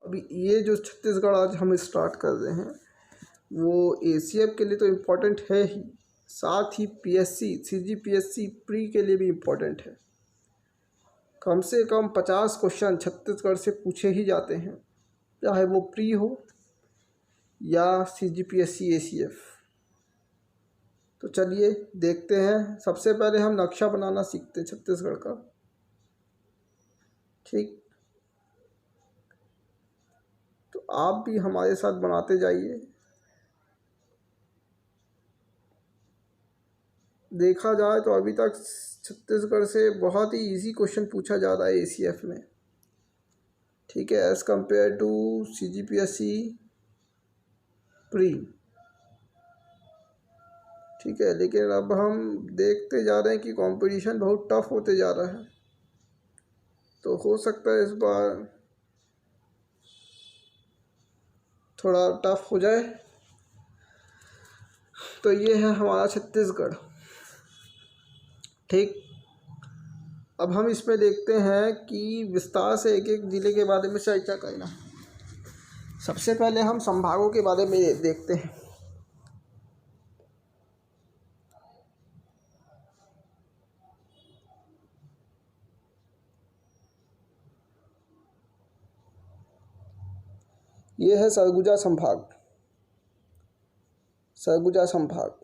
अभी ये जो छत्तीसगढ़ आज हम स्टार्ट कर रहे हैं वो एसीएफ के लिए तो इम्पोर्टेंट है ही, साथ ही पीएससी सीजीपीएससी प्री के लिए भी इम्पोर्टेंट है। कम से कम 50 क्वेश्चन छत्तीसगढ़ से पूछे ही जाते हैं, चाहे वो प्री हो या सीजीपीएससी एसीएफ। तो चलिए देखते हैं। सबसे पहले हम नक्शा बनाना सीखते हैं छत्तीसगढ़ का। ठीक, तो आप भी हमारे साथ बनाते जाइए। देखा जाए तो अभी तक छत्तीसगढ़ से बहुत ही इजी क्वेश्चन पूछा जा रहा है एसीएफ में, ठीक है, as compare to CGPSC pre. ठीक है, लेकिन अब हम देखते जा रहे हैं कि कंपटीशन बहुत टफ होते जा रहा है, तो हो सकता है इस बार थोड़ा टफ हो जाए। तो ये है हमारा छत्तीसगढ़। ठीक, अब हम इसमें देखते हैं कि विस्तार से एक एक ज़िले के बारे में चर्चा करना है। सबसे पहले हम संभागों के बारे में देखते हैं। ये है सरगुजा संभाग, सरगुजा संभाग।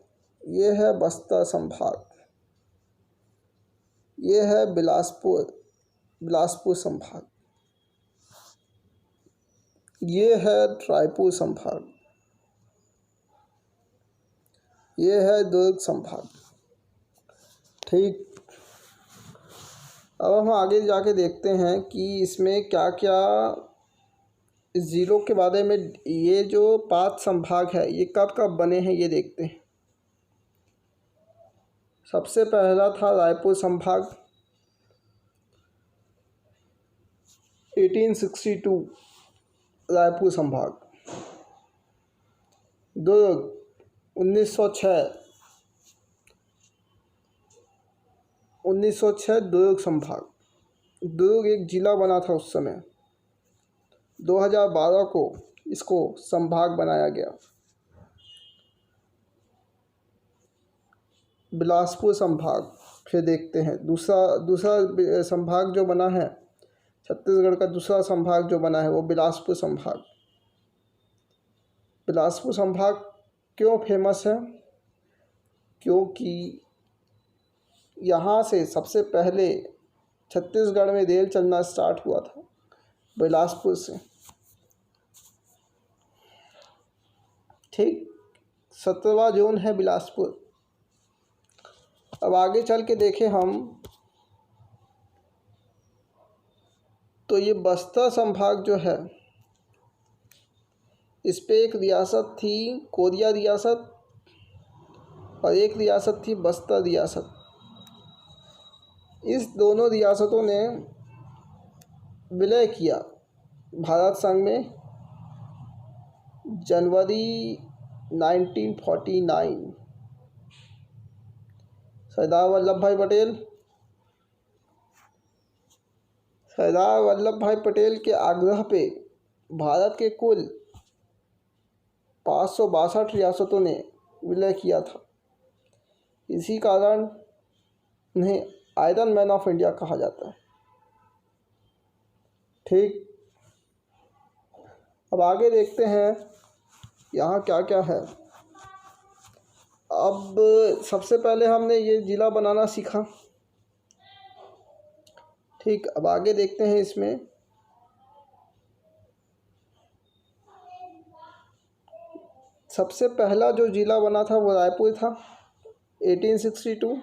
ये है बस्तर संभाग। ये है बिलासपुर, बिलासपुर संभाग। ये है रायपुर संभाग। ये है दुर्ग संभाग। ठीक, अब हम आगे जाके देखते हैं कि इसमें क्या क्या ज़िलों के बारे में। ये जो 5 संभाग है ये कब कब बने हैं ये देखते हैं। सबसे पहला था रायपुर संभाग 1862, रायपुर संभाग। दुर्ग 1906, 1906 दुर्ग संभाग। दुर्ग एक ज़िला बना था उस समय। 2012 को इसको संभाग बनाया गया। बिलासपुर संभाग फिर देखते हैं। दूसरा संभाग जो बना है, छत्तीसगढ़ का दूसरा संभाग जो बना है वो बिलासपुर संभाग। बिलासपुर संभाग क्यों फेमस है? क्योंकि यहाँ से सबसे पहले छत्तीसगढ़ में रेल चलना स्टार्ट हुआ था बिलासपुर से। ठीक, 17वां जोन है बिलासपुर। अब आगे चल के देखें हम तो ये बस्तर संभाग जो है इस पे एक रियासत थी कोरिया रियासत और एक रियासत थी बस्तर रियासत। इस दोनों रियासतों ने विलय किया भारत संघ में जनवरी 1949। सरदार वल्लभ भाई पटेल के आग्रह पे भारत के कुल 562 रियासतों ने विलय किया था। इसी कारण उन्हें आयरन मैन ऑफ इंडिया कहा जाता है। ठीक, अब आगे देखते हैं यहाँ क्या क्या है। अब सबसे पहले हमने ये ज़िला बनाना सीखा। ठीक, अब आगे देखते हैं इसमें सबसे पहला जो ज़िला बना था वो रायपुर था 1862।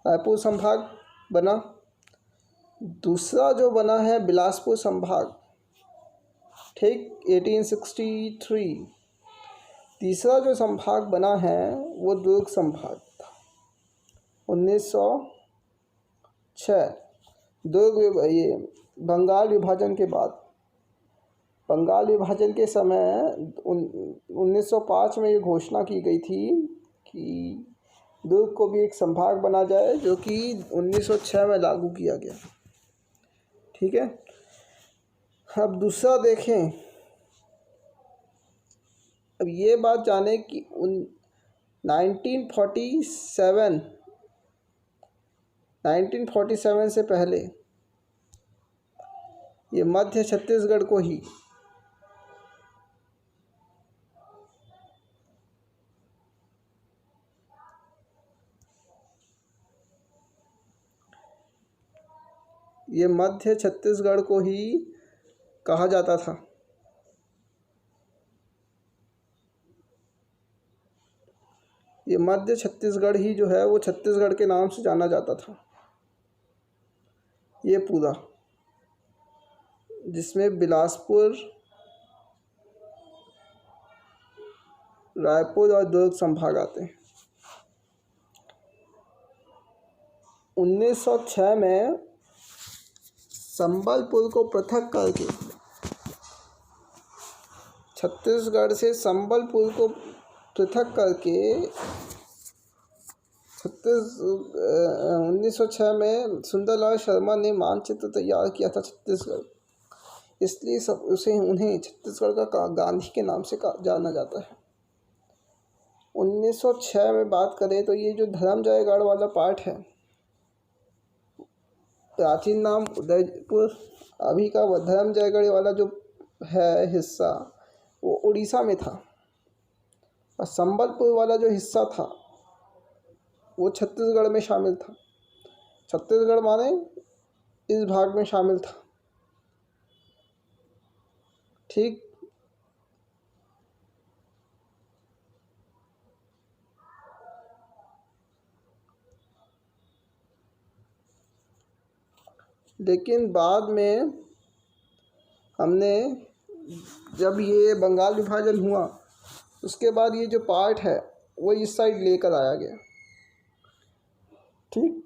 रायपुर संभाग बना। दूसरा जो बना है बिलासपुर संभाग, ठीक, 1863। तीसरा जो संभाग बना है वो दुर्ग संभाग था 1906। दुर्ग ये बंगाल विभाजन के बाद, बंगाल विभाजन के समय 1905 में ये घोषणा की गई थी कि दुर्ग को भी एक संभाग बना जाए, जो कि 1906 में लागू किया गया। ठीक है, अब दूसरा देखें। अब ये बात जाने कि 1947 से पहले ये मध्य छत्तीसगढ़ को ही कहा जाता था। ये मध्य छत्तीसगढ़ ही जो है वो छत्तीसगढ़ के नाम से जाना जाता था। ये पूरा, जिसमें बिलासपुर, रायपुर और दुर्ग संभाग आते हैं। 1906 में संबलपुर को पृथक करके, छत्तीसगढ़ से संबलपुर को पृथक करके 1906 में सुंदरलाल शर्मा ने मानचित्र तैयार किया था छत्तीसगढ़। इसलिए उन्हें छत्तीसगढ़ का गांधी के नाम से जाना जाता है। 1906 में बात करें तो ये जो धर्मजयगढ़ वाला पार्ट है, प्राचीन नाम उदयपुर, अभी का धर्मजयगढ़ वाला जो है हिस्सा वो उड़ीसा में था, और संबलपुर वाला जो हिस्सा था वो छत्तीसगढ़ में शामिल था। छत्तीसगढ़ माने इस भाग में शामिल था। ठीक, लेकिन बाद में हमने जब ये बंगाल विभाजन हुआ उसके बाद ये जो पार्ट है वो इस साइड लेकर आया गया। ठीक,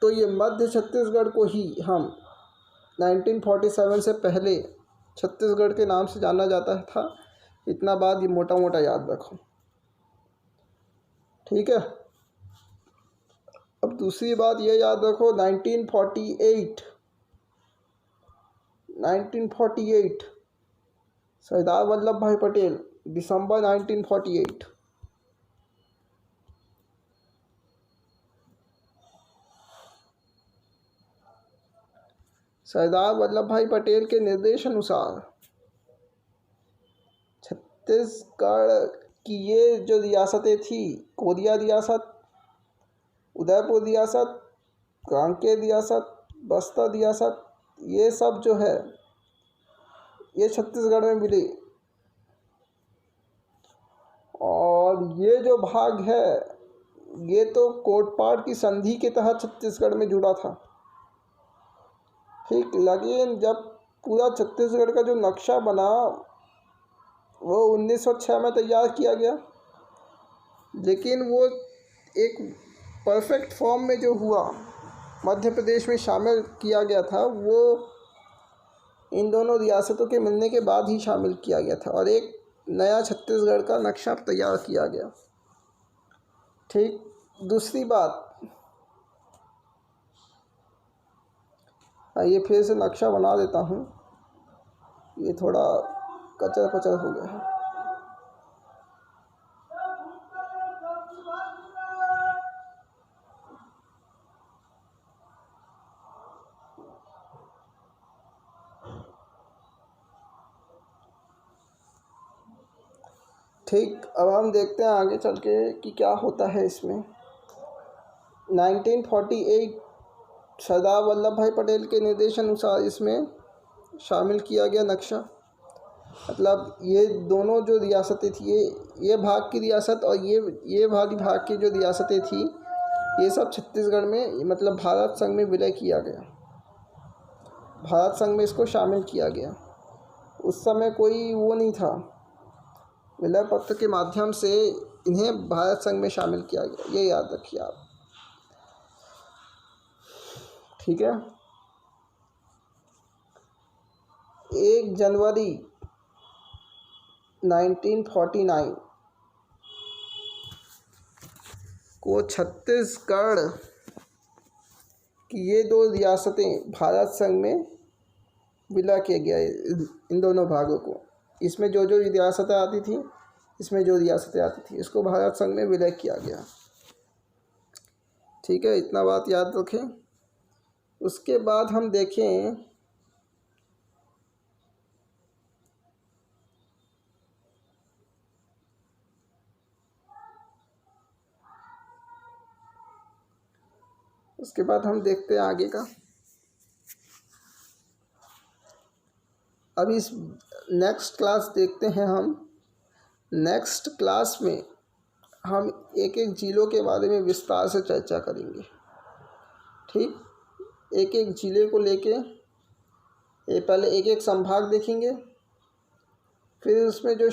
तो ये मध्य छत्तीसगढ़ को ही हम 1947 से पहले छत्तीसगढ़ के नाम से जाना जाता था। इतना बात ये मोटा मोटा याद रखो। ठीक है, अब दूसरी बात ये याद रखो, 1948 सरदार वल्लभ भाई पटेल, दिसंबर 1948। सरदार वल्लभ भाई पटेल के निर्देश अनुसार छत्तीसगढ़ की ये जो रियासतें थी, कोरिया रियासत, उदयपुर रियासत, कांकेर रियासत, बस्तर रियासत, ये सब जो है ये छत्तीसगढ़ में मिली। और ये जो भाग है ये तो कोटपाड़ की संधि के तहत छत्तीसगढ़ में जुड़ा था। ठीक, लेकिन जब पूरा छत्तीसगढ़ का जो नक्शा बना वो 1906 में तैयार किया गया, लेकिन वो एक परफेक्ट फॉर्म में जो हुआ मध्य प्रदेश में शामिल किया गया था, वो इन दोनों रियासतों के मिलने के बाद ही शामिल किया गया था और एक नया छत्तीसगढ़ का नक्शा तैयार किया गया। ठीक, दूसरी बात, ये फिर से नक्शा बना देता हूँ, ये थोड़ा कचर पचर हो गया है। ठीक, अब हम देखते हैं आगे चल के कि क्या होता है इसमें। 1948 सरदार वल्लभ भाई पटेल के निर्देश अनुसार इसमें शामिल किया गया नक्शा। मतलब ये दोनों जो रियासतें थी, ये भाग की रियासत और ये वाली भाग की जो रियासतें थी, ये सब छत्तीसगढ़ में, मतलब भारत संघ में विलय किया गया। भारत संघ में इसको शामिल किया गया। उस समय कोई वो नहीं था, विलय पत्र के माध्यम से इन्हें भारत संघ में शामिल किया गया, ये याद रखिए आप। ठीक है, 1 जनवरी 1949 को छत्तीसगढ़ की ये दो रियासतें भारत संघ में विलय किया गया है, इन दोनों भागों को। इसमें जो जो रियासतें आती थी, इसमें जो रियासतें आती थी, इसको भारत संघ में विलय किया गया। ठीक है, इतना बात याद रखें। उसके बाद हम देखें उसके बाद हम देखते हैं आगे का। अब इस नेक्स्ट क्लास देखते हैं हम। नेक्स्ट क्लास में हम एक एक जिलों के बारे में विस्तार से चर्चा करेंगे। ठीक, एक एक जिले को लेके पहले एक एक संभाग देखेंगे, फिर उसमें जो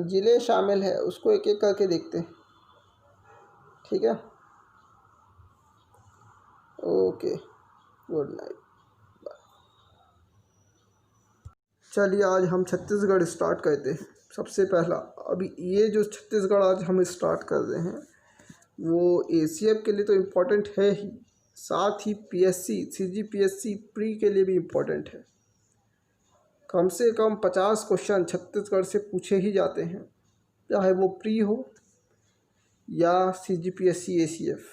जिले शामिल है उसको एक एक करके देखते हैं। ठीक है, ओके, गुड नाइट। चलिए आज हम छत्तीसगढ़ स्टार्ट करते हैं। सबसे पहला, अभी ये जो छत्तीसगढ़ आज हम स्टार्ट कर रहे हैं वो एसीएफ के लिए तो इम्पोर्टेंट है ही, साथ ही पीएससी, सीजीपीएससी प्री के लिए भी इम्पोर्टेंट है। कम से कम 50 क्वेश्चन छत्तीसगढ़ से पूछे ही जाते हैं, चाहे वो प्री हो या सीजीपीएससी एसीएफ।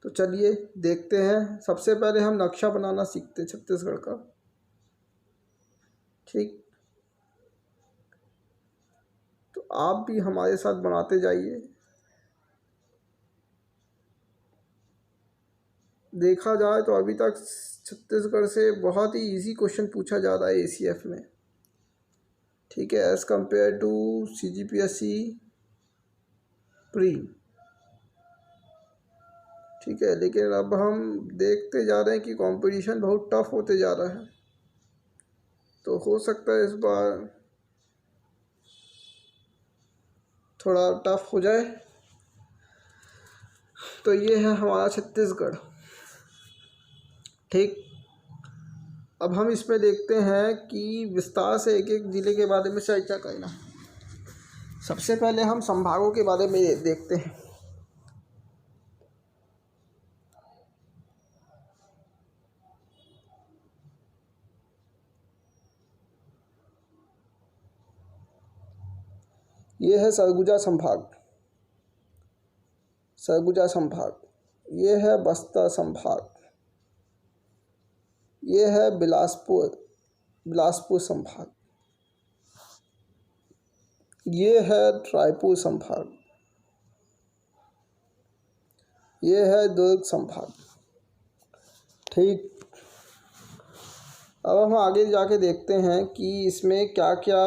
तो चलिए देखते हैं। सबसे पहले हम नक्शा बनाना सीखते हैं छत्तीसगढ़ का। ठीक, तो आप भी हमारे साथ बनाते जाइए। देखा जाए तो अभी तक छत्तीसगढ़ से बहुत ही इजी क्वेश्चन पूछा जा रहा है एसीएफ में। ठीक है, as compare to CGPSC pre. ठीक है, लेकिन अब हम देखते जा रहे हैं कि कंपटीशन बहुत टफ होते जा रहा है, तो हो सकता है इस बार थोड़ा टफ हो जाए। तो ये है हमारा छत्तीसगढ़। ठीक, अब हम इसमें देखते हैं कि विस्तार से एक एक ज़िले के बारे में चर्चा करना। सबसे पहले हम संभागों के बारे में देखते हैं। ये है सरगुजा संभाग, सरगुजा संभाग। ये है बस्तर संभाग। ये है बिलासपुर, बिलासपुर संभाग। ये है रायपुर संभाग। ये है दुर्ग संभाग। ठीक, अब हम आगे जाके देखते हैं कि इसमें क्या क्या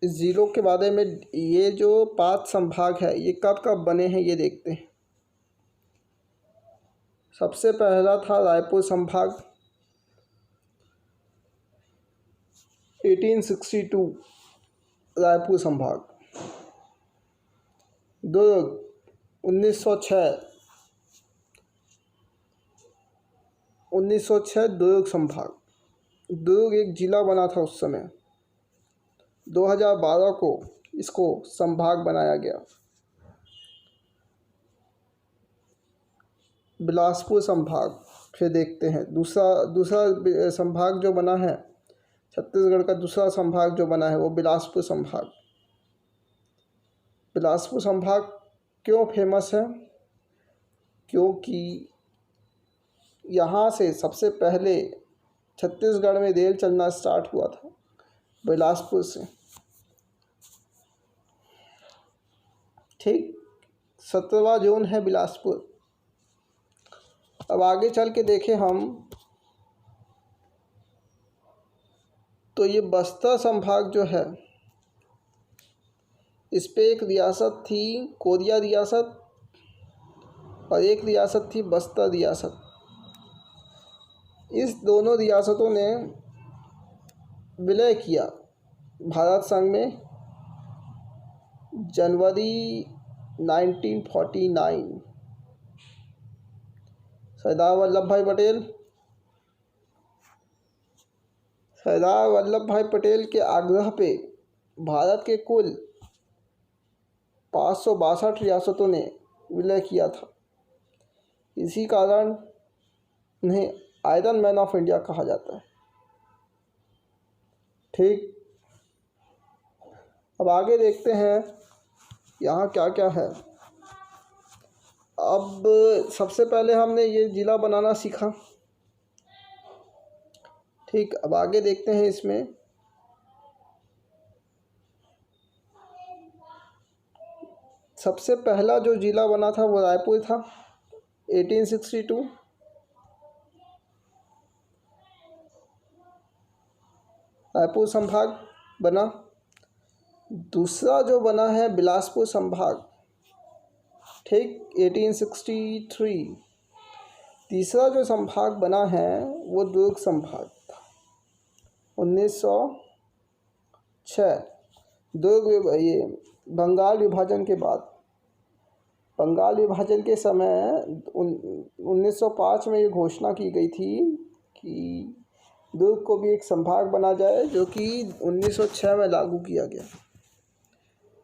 इस ज़िलों के बारे में। ये जो 5 संभाग है ये कब कब बने हैं ये देखते हैं। सबसे पहला था रायपुर संभाग 1862, रायपुर संभाग। दुर्ग 1906, 1906 दुर्ग संभाग। दुर्ग एक ज़िला बना था उस समय। 2012 को इसको संभाग बनाया गया। बिलासपुर संभाग फिर देखते हैं। दूसरा संभाग जो बना है, छत्तीसगढ़ का दूसरा संभाग जो बना है वो बिलासपुर संभाग। बिलासपुर संभाग क्यों फेमस है? क्योंकि यहाँ से सबसे पहले छत्तीसगढ़ में रेल चलना स्टार्ट हुआ था बिलासपुर से। ठीक, 17वां जोन है बिलासपुर। अब आगे चल के देखें हम तो ये बस्तर संभाग जो है इस पे एक रियासत थी कोरिया रियासत और एक रियासत थी बस्तर रियासत। इस दोनों रियासतों ने विलय किया भारत संघ में जनवरी 1949। सरदार वल्लभ भाई पटेल के आग्रह पे भारत के कुल 562 रियासतों ने विलय किया था। इसी कारण उन्हें आयरन मैन ऑफ इंडिया कहा जाता है। ठीक, अब आगे देखते हैं यहाँ क्या क्या है। अब सबसे पहले हमने ये ज़िला बनाना सीखा। ठीक, अब आगे देखते हैं इसमें सबसे पहला जो ज़िला बना था वो रायपुर था 1862। रायपुर संभाग बना। दूसरा जो बना है बिलासपुर संभाग, ठीक, 1863। तीसरा जो संभाग बना है वो दुर्ग संभाग था 1906। दुर्ग ये बंगाल विभाजन के बाद, बंगाल विभाजन के समय 1905 में ये घोषणा की गई थी कि दुर्ग को भी एक संभाग बना जाए, जो कि 1906 में लागू किया गया।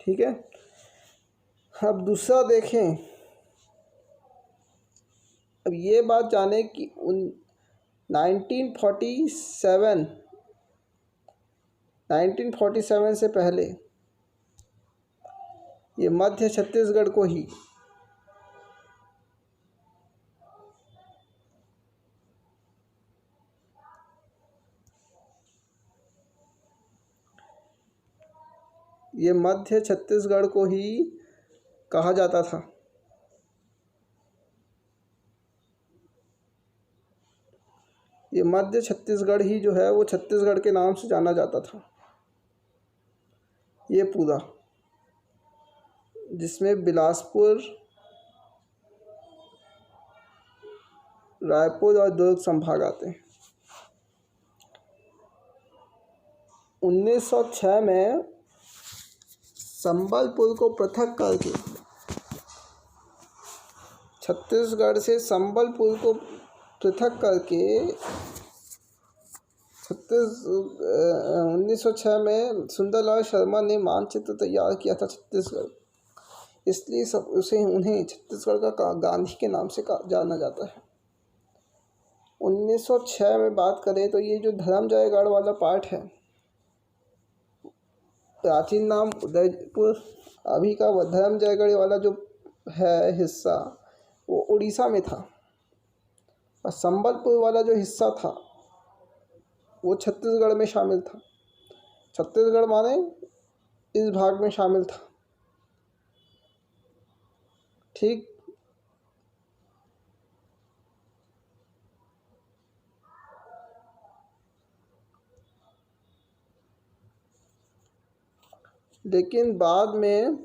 ठीक है, अब दूसरा देखें। अब ये बात जाने कि 1947 से पहले ये मध्य छत्तीसगढ़ को ही कहा जाता था। ये मध्य छत्तीसगढ़ ही जो है वो छत्तीसगढ़ के नाम से जाना जाता था। ये पूरा, जिसमें बिलासपुर, रायपुर और दुर्ग संभाग आते हैं। 1906 में संबलपुर को पृथक करके, छत्तीसगढ़ से संबलपुर को पृथक करके 1906 में सुंदरलाल शर्मा ने मानचित्र तैयार किया था छत्तीसगढ़। इसलिए उन्हें छत्तीसगढ़ का गांधी के नाम से जाना जाता है। 1906 में बात करें तो ये जो धर्मजयगढ़ वाला पार्ट है, प्राचीन नाम उदयपुर, अभी का धर्मजयगढ़ वाला जो है हिस्सा वो उड़ीसा में था, और संबलपुर वाला जो हिस्सा था वो छत्तीसगढ़ में शामिल था। छत्तीसगढ़ माने इस भाग में शामिल था। ठीक, लेकिन बाद में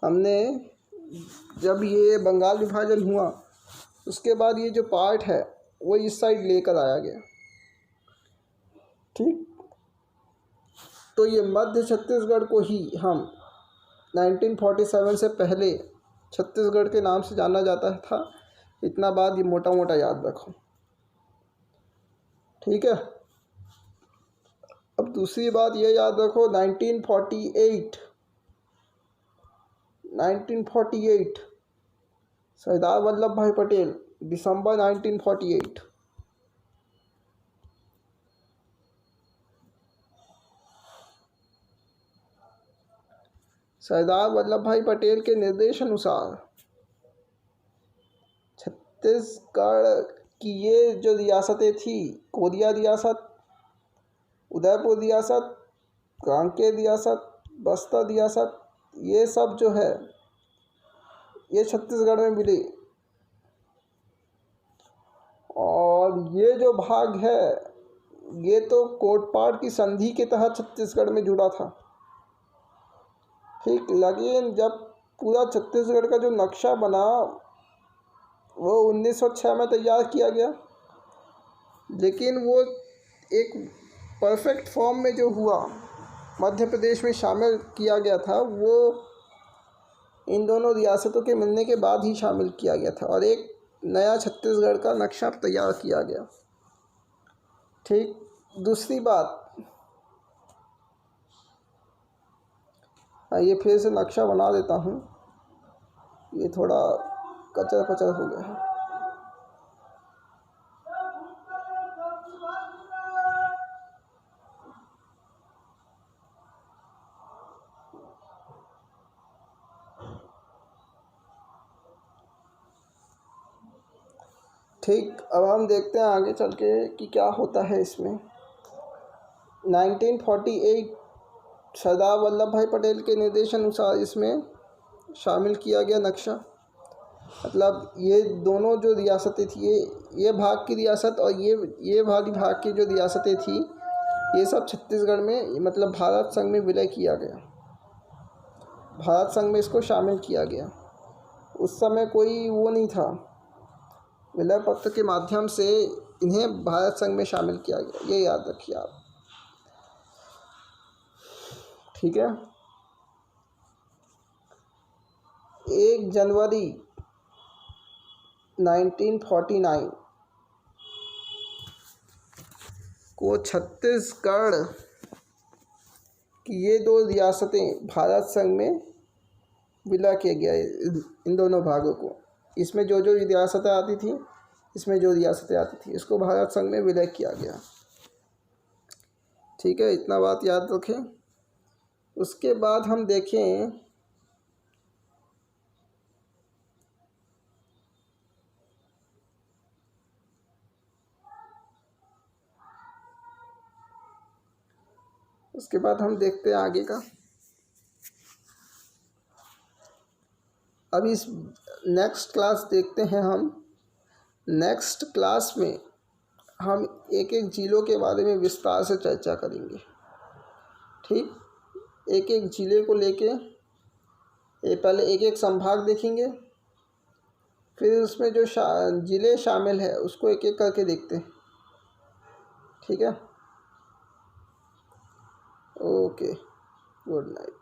हमने जब ये बंगाल विभाजन हुआ उसके बाद ये जो पार्ट है वो इस साइड लेकर आया गया। ठीक, तो ये मध्य छत्तीसगढ़ को ही हम 1947 से पहले छत्तीसगढ़ के नाम से जाना जाता था। इतना बात ये मोटा मोटा याद रखो। ठीक है, अब दूसरी बात ये याद रखो, 1948 सरदार वल्लभ भाई पटेल, दिसंबर 1948। सरदार वल्लभ भाई पटेल के निर्देश अनुसार छत्तीसगढ़ की ये जो रियासतें थी, कोरिया रियासत, उदयपुर रियासत, कांकेर रियासत, बस्तर रियासत, ये सब जो है ये छत्तीसगढ़ में मिली। और ये जो भाग है ये तो कोटपाड़ की संधि के तहत छत्तीसगढ़ में जुड़ा था। ठीक, लेकिन जब पूरा छत्तीसगढ़ का जो नक्शा बना वो 1906 में तैयार किया गया, लेकिन वो एक परफेक्ट फॉर्म में जो हुआ मध्य प्रदेश में शामिल किया गया था, वो इन दोनों रियासतों के मिलने के बाद ही शामिल किया गया था और एक नया छत्तीसगढ़ का नक्शा तैयार किया गया। ठीक, दूसरी बात, ये फिर से नक्शा बना देता हूँ, ये थोड़ा कचर पचर हो गया है। ठीक, अब हम देखते हैं आगे चल के कि क्या होता है इसमें। 1948 सरदार वल्लभ भाई पटेल के निर्देशानुसार इसमें शामिल किया गया नक्शा। मतलब ये दोनों जो रियासतें थी, ये भाग की रियासत और ये वाली भाग की जो रियासतें थी, ये सब छत्तीसगढ़ में मतलब भारत संघ में विलय किया गया, भारत संघ में इसको शामिल किया गया। उस समय कोई वो नहीं था, विलय पत्र के माध्यम से इन्हें भारत संघ में शामिल किया गया, ये याद रखिए आप। ठीक है, 1 जनवरी 1949 को छत्तीसगढ़ की ये 2 रियासतें भारत संघ में विलय किया गया इन दोनों भागों को। इसमें जो जो रियासतें आती थी, इसमें जो रियासतें आती थी, इसको भारत संघ में विलय किया गया। ठीक है, इतना बात याद रखें। उसके बाद हम देखें उसके बाद हम देखते हैं आगे का। अभी इस नेक्स्ट क्लास देखते हैं हम। नेक्स्ट क्लास में हम एक एक जिलों के बारे में विस्तार से चर्चा करेंगे। ठीक, एक एक जिले को लेके पहले एक एक संभाग देखेंगे, फिर उसमें जो जिले शामिल है उसको एक एक करके देखते हैं। ठीक है, ओके, गुड नाइट।